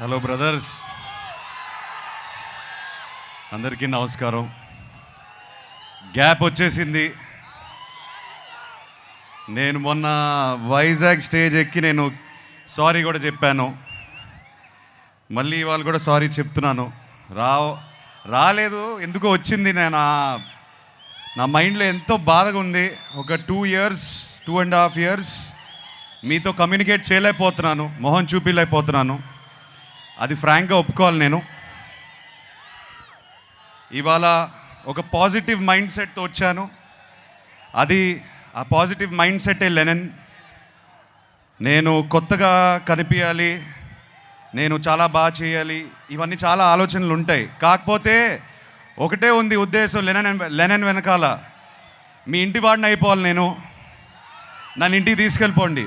Hello brothers, అందరికీ నమస్కారం. Gap వచ్చేసింది. నేను మొన్న వైజాగ్ స్టేజ్ ఎక్కి నేను సారీ కూడా చెప్పాను. మళ్ళీ ఇవాళ కూడా సారీ చెప్తున్నాను. రాలేదు, ఎందుకో వచ్చింది. నా మైండ్లో ఎంతో బాధగా ఉంది. ఒక 2.5 years మీతో కమ్యూనికేట్ చేయలేకపోతున్నాను, మొహం చూపించలేకపోతున్నాను. అది ఫ్రాంక్గా ఒప్పుకోవాలి. నేను ఇవాళ ఒక పాజిటివ్ మైండ్ సెట్తో వచ్చాను. ఆ పాజిటివ్ మైండ్ సెట్టే లెనన్. నేను కొత్తగా కనిపించాలి, నేను చాలా బాగా చేయాలి, ఇవన్నీ చాలా ఆలోచనలు ఉంటాయి. కాకపోతే ఒకటే ఉంది ఉద్దేశం లెనన్ వెనకాల, మీ ఇంటి వాడిని అయిపోవాలి. నన్ను ఇంటికి తీసుకెళ్ళిపోండి.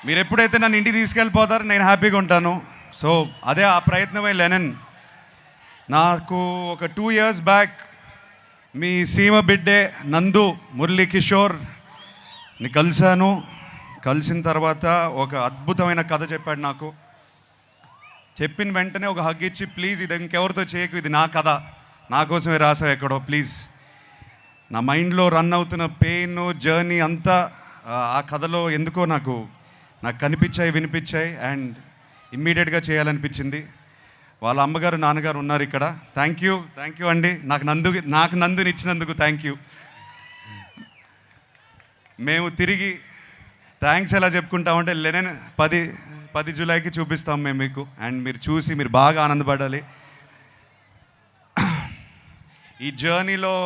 మీరు ఎప్పుడైతే నన్ను ఇంటికి తీసుకెళ్ళిపోతారో నేను హ్యాపీగా ఉంటాను. సో అదే ఆ ప్రయత్నమే లెనన్. నాకు ఒక 2 years బ్యాక్ మీ సీమ బిడ్డే నందు మురళీ కిషోర్ని కలిశాను. కలిసిన తర్వాత ఒక అద్భుతమైన కథ చెప్పాడు నాకు. చెప్పిన వెంటనే ఒక హగ్ ఇచ్చి, ప్లీజ్ ఇది ఇంకెవరితో చేయకు, ఇది నా కథ, నా కోసమే రాసావు ఎక్కడో, ప్లీజ్. నా మైండ్లో రన్ అవుతున్న పెయిన్ జర్నీ అంతా ఆ కథలో ఎందుకో నాకు కనిపించాయి, వినిపించాయి. అండ్ ఇమ్మీడియట్గా చేయాలనిపించింది. వాళ్ళ అమ్మగారు నాన్నగారు ఉన్నారు ఇక్కడ. థ్యాంక్ యూ అండి, నాకు నందుని ఇచ్చినందుకు థ్యాంక్ యూ. మేము తిరిగి థ్యాంక్స్ ఎలా చెప్పుకుంటామంటే లెనన్ 10 జూలైకి చూపిస్తాం మేము మీకు. అండ్ మీరు చూసి మీరు బాగా ఆనందపడాలి. ఈ జర్నీలో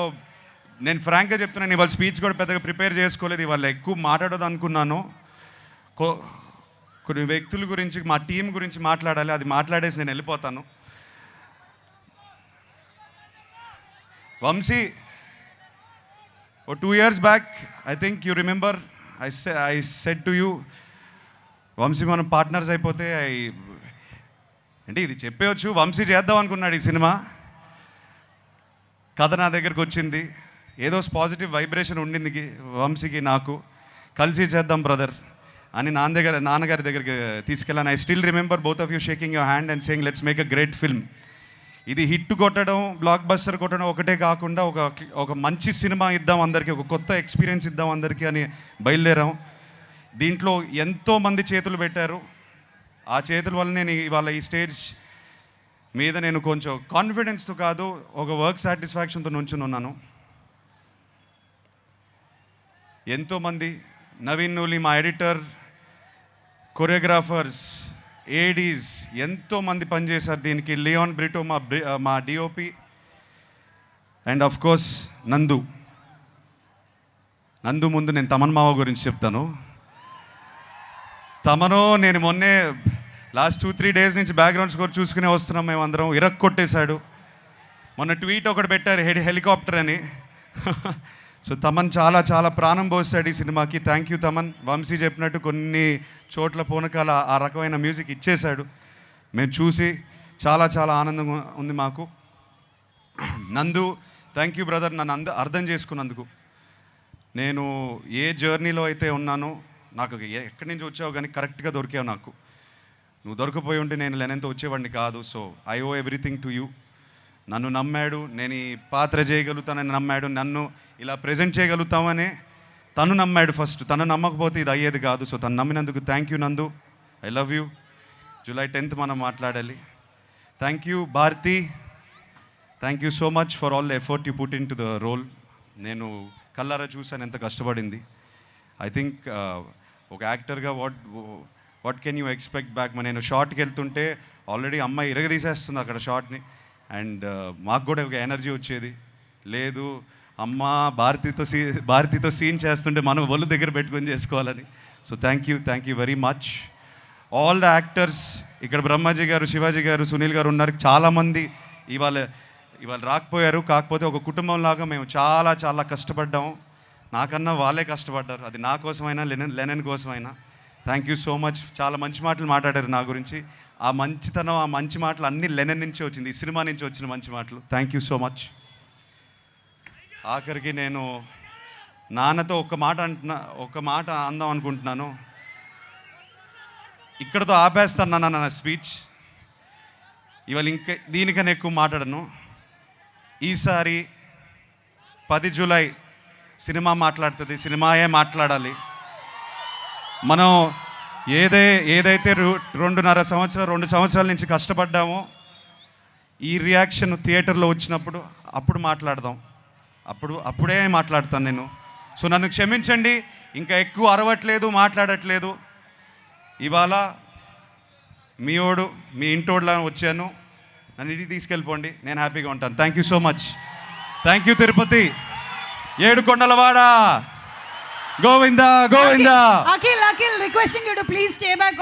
నేను ఫ్రాంక్గా చెప్తున్నాను, ఇవాళ స్పీచ్ కూడా పెద్దగా ప్రిపేర్ చేసుకోలేదు. ఇవాళ ఎక్కువ మాట్లాడదు అనుకున్నాను. కొన్ని వ్యక్తుల గురించి, మా టీం గురించి మాట్లాడాలి. అది మాట్లాడేసి నేను వెళ్ళిపోతాను. వంశీ, ఓ 2 years back I think you remember, I said to you, Vamshi మనం పార్ట్నర్స్ అయిపోతే అంటే ఇది చెప్పేవచ్చు. వంశీ చేద్దాం అనుకున్నాడు ఈ సినిమా. కథ నా దగ్గరికి వచ్చింది. ఏదో పాజిటివ్ వైబ్రేషన్ ఉండింది వంశీకి, నాకు. కలిసి చేద్దాం బ్రదర్ అని నాన్నగారి దగ్గరికి తీసుకెళ్ళాను. I still remember both of you shaking your hand and saying let's make a great film. ఇది హిట్ కొట్టడం, బ్లాక్ బస్టర్ కొట్టడం ఒకటే కాకుండా ఒక మంచి సినిమా ఇద్దాం అందరికీ, ఒక కొత్త ఎక్స్పీరియన్స్ ఇద్దాం అందరికీ అని బయలుదేరాం. దీంట్లో ఎంతోమంది చేతులు పెట్టారు. ఆ చేతుల వల్ల నేను ఇవాళ ఈ స్టేజ్ మీద నేను కొంచెం కాన్ఫిడెన్స్తో కాదు, ఒక వర్క్ సాటిస్ఫాక్షన్తో నుంచుని ఉన్నాను. ఎంతోమంది, నవీన్ నూలి మా ఎడిటర్, కొరియోగ్రాఫర్స్, ఏడీస్, ఎంతోమంది పనిచేశారు దీనికి. లియోన్ బ్రిటో మా డిఓపి, అండ్ ఆఫ్ కోర్స్ నందు ముందు నేను తమన్ మావ గురించి చెప్తాను. నేను మొన్నే లాస్ట్ 2-3 days నుంచి బ్యాక్గ్రౌండ్ స్కోర్ చూసుకునే వస్తున్నాం మేమందరం. కొట్టేశాడు. మొన్న ట్వీట్ ఒకటి పెట్టారు, హెలికాప్టర్ అని. సో తమన్ చాలా చాలా ప్రాణం పోస్తాడు ఈ సినిమాకి. Thank you Thaman. వంశీ చెప్పినట్టు కొన్ని చోట్ల పూనకాల ఆ రకమైన మ్యూజిక్ ఇచ్చేశాడు. మేము చూసి చాలా చాలా ఆనందంగా ఉంది మాకు. నందు, థ్యాంక్ యూ బ్రదర్, నన్ను అర్థం చేసుకున్నందుకు. నేను ఏ జర్నీలో అయితే ఉన్నానో, నాకు ఎక్కడి నుంచి వచ్చావు కానీ కరెక్ట్గా దొరికావు నాకు. నువ్వు దొరకపోయి ఉంటే నేను లెనన్తో వచ్చేవాడిని కాదు. So I owe everything to you. నన్ను నమ్మాడు, నేను ఈ పాత్ర చేయగలుగుతానని నమ్మాడు, నన్ను ఇలా ప్రజెంట్ చేయగలుగుతామని తను నమ్మాడు ఫస్ట్. తను నమ్మకపోతే ఇది అయ్యేది కాదు. సో తను నమ్మినందుకు thank you Nandu, I love you. July 10th మనం మాట్లాడాలి. Thank you Bharathi, thank you so much for all the effort you put in to the role. నేను కల్లారా చూసాను ఎంత కష్టపడింది. ఐ థింక్ ఒక యాక్టర్గా what can you expect back. నేను షార్ట్కి వెళ్తుంటే ఆల్రెడీ అమ్మాయి ఇరగదీసేస్తుంది అక్కడ షార్ట్ని. అండ్ మాకు కూడా ఒక ఎనర్జీ వచ్చేది, లేదు అమ్మ భారతితో సీన్ చేస్తుంటే మనం ఒళ్ళు దగ్గర పెట్టుకొని చేసుకోవాలని. So thank you very much all the actors. ఇక్కడ బ్రహ్మాజీ గారు, శివాజీ గారు, సునీల్ గారు ఉన్నారు. చాలామంది ఇవాళ రాకపోయారు. కాకపోతే ఒక కుటుంబంలాగా మేము చాలా చాలా కష్టపడ్డాము. నాకన్నా వాళ్ళే కష్టపడ్డారు. అది నా కోసమైనా లెనన్ కోసమైనా. Thank you so much. చాలా మంచి మాటలు మాట్లాడారు నా గురించి. ఆ మంచితనం, ఆ మంచి మాటలు అన్నీ లెనన్ నుంచి వచ్చింది, ఈ సినిమా నుంచి వచ్చిన మంచి మాటలు. Thank you so much. ఆఖరికి నేను నాన్నతో ఒక మాట అందాం అనుకుంటున్నాను. ఇక్కడతో ఆపేస్తాను నా స్పీచ్. ఇవాళ ఇంకా దీనికన్నా ఎక్కువ మాట్లాడను. ఈసారి 10 జూలై సినిమా మాట్లాడుతుంది, సినిమాయే మాట్లాడాలి. మనం ఏదైతే 2 సంవత్సరాల నుంచి కష్టపడ్డామో ఈ రియాక్షన్ థియేటర్లో వచ్చినప్పుడు అప్పుడు మాట్లాడదాం. అప్పుడే మాట్లాడతాను నేను. సో నన్ను క్షమించండి, ఇంకా ఎక్కువ అరవట్లేదు, మాట్లాడట్లేదు. ఇవాళ మీ ఇంటోడ్లా వచ్చాను, నన్ను ఇంటికి తీసుకెళ్ళిపోండి, నేను హ్యాపీగా ఉంటాను. Thank you so much. Thank you Tirupati, Edukondalavada, Govinda Govinda. Akhil, requesting you to please stay back.